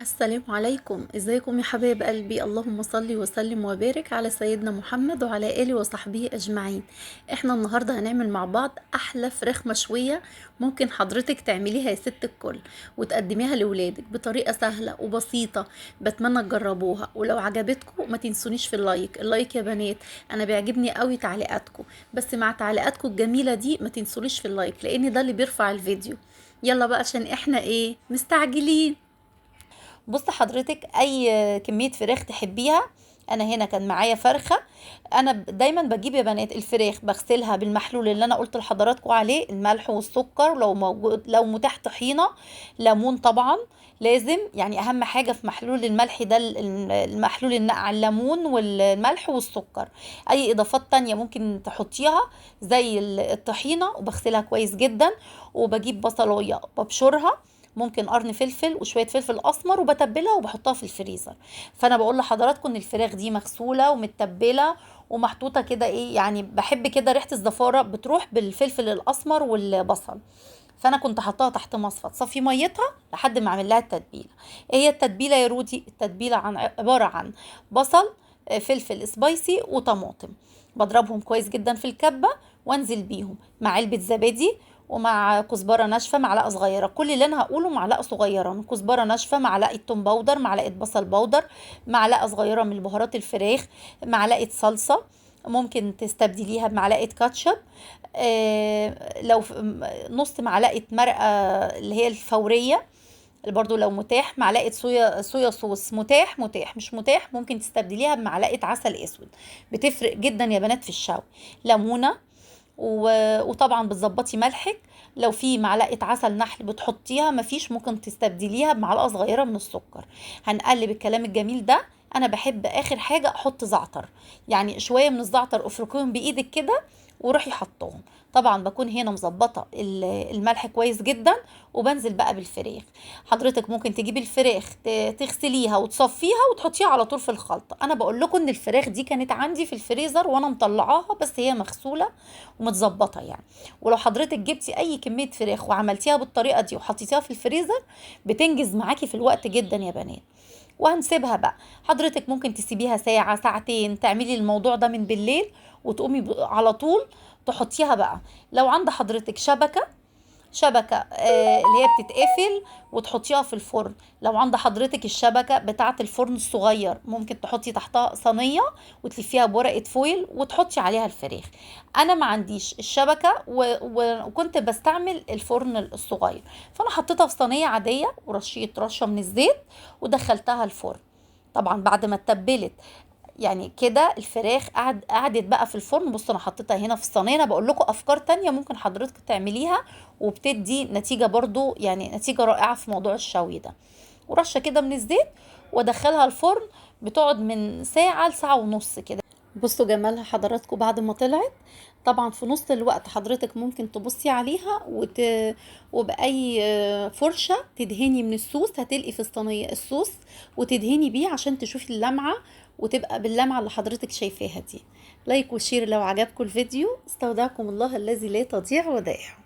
السلام عليكم، ازيكم يا حبايب قلبي؟ اللهم صل وسلم وبارك على سيدنا محمد وعلى اله وصحبه اجمعين. احنا النهارده هنعمل مع بعض احلى فراخ مشويه ممكن حضرتك تعمليها يا ست الكل وتقدميها لاولادك بطريقه سهله وبسيطه. بتمنى تجربوها، ولو عجبتكم ما تنسونيش في اللايك يا بنات. انا بيعجبني قوي تعليقاتكم، بس مع تعليقاتكم الجميله دي ما تنسونيش في اللايك لان ده اللي بيرفع الفيديو. يلا بقى عشان احنا مستعجلين. بص حضرتك، اي كمية فراخ تحبيها. انا هنا كان معايا فرخة. انا دايما بجيب يا بنات الفراخ بغسلها بالمحلول اللي انا قلت لحضراتكم عليه، الملح والسكر، لو موجود لو متاح طحينة، ليمون طبعا لازم. يعني اهم حاجة في محلول الملح ده المحلول النقع، الليمون والملح والسكر. اي اضافات تانية ممكن تحطيها زي الطحينة، وبغسلها كويس جدا. وبجيب بصلاية ببشرها، ممكن قرن فلفل وشويه فلفل اسمر، وبتبلها وبحطها في الفريزر. فانا بقول لحضراتكم ان الفراخ دي مغسوله ومتبله ومحطوطه كده، يعني بحب كده ريحه الزفاره بتروح بالفلفل الاسمر والبصل. فانا كنت حطاها تحت مصفى تصفي ميتها لحد ما اعمل لها التتبيله. ايه هي التتبيله يا رودي؟ التتبيله عباره عن بصل، فلفل سبايسي وطماطم. بضربهم كويس جدا في الكبه، وانزل بيهم مع علبه زبادي، ومع كزبره ناشفه معلقه صغيره. كل اللي انا هقوله معلقه صغيره من كزبره ناشفه، معلقه توم باودر، معلقه بصل باودر، معلقه صغيره من بهارات الفراخ، معلقه صلصه، ممكن تستبدليها بمعلقه كاتشب. لو نص معلقه مرقه اللي هي الفوريه، برضو لو متاح معلقه صويا صوص، متاح مش متاح ممكن تستبدليها بمعلقه عسل اسود. بتفرق جدا يا بنات في الشوي. ليمونه، وطبعا بتظبطي ملحك. لو في معلقه عسل نحل بتحطيها، مفيش ممكن تستبدليها بمعلقه صغيره من السكر. هنقلب الكلام الجميل ده. انا بحب اخر حاجه احط زعتر، يعني شويه من الزعتر افركيهم بايدك كده وروحي حطهم. طبعا بكون هنا مظبطه الملح كويس جدا، وبنزل بقى بالفراخ. حضرتك ممكن تجيبي الفراخ تغسليها وتصفيها وتحطيها على طول في الخلطه. انا بقول لكم ان الفراخ دي كانت عندي في الفريزر وانا مطلعاها، بس هي مغسوله ومتظبطه يعني. ولو حضرتك جبتي اي كميه فراخ وعملتيها بالطريقه دي وحطيتيها في الفريزر، بتنجز معاكي في الوقت جدا يا بنات. وهنسيبها بقى. حضرتك ممكن تسيبيها ساعه ساعتين، تعملي الموضوع ده من بالليل وتقومي على طول تحطيها بقى. لو عند حضرتك شبكة اللي هي بتتقفل وتحطيها في الفرن. لو عند حضرتك الشبكة بتاعة الفرن الصغير، ممكن تحطي تحتها صينية وتلفيها بورقة فويل وتحطي عليها الفراخ. انا ما عنديش الشبكة وكنت بستعمل الفرن الصغير، فانا حطيتها في صينية عادية ورشيت رشة من الزيت ودخلتها الفرن. طبعا بعد ما اتبلت يعني كده الفراخ قعدت بقى في الفرن. بصوا انا حطيتها هنا في الصينيه. انا بقول لكم افكار تانية ممكن حضرتك تعمليها وبتدي نتيجه برضو، يعني نتيجه رائعه في موضوع الشوي ده. ورشه كده من الزيت وادخلها الفرن، بتقعد من ساعه لساعه ونص كده. بصوا جمالها حضراتكم بعد ما طلعت. طبعا في نص الوقت حضرتك ممكن تبصي عليها وبأي فرشة تدهني من الصوص. هتلقي في الصينية الصوص وتدهني بيه عشان تشوفي اللمعة، وتبقى باللمعة اللي حضرتك شايفاها دي. لايك وشير لو عجبكم الفيديو. استودعكم الله الذي لا تضيع ودائعه.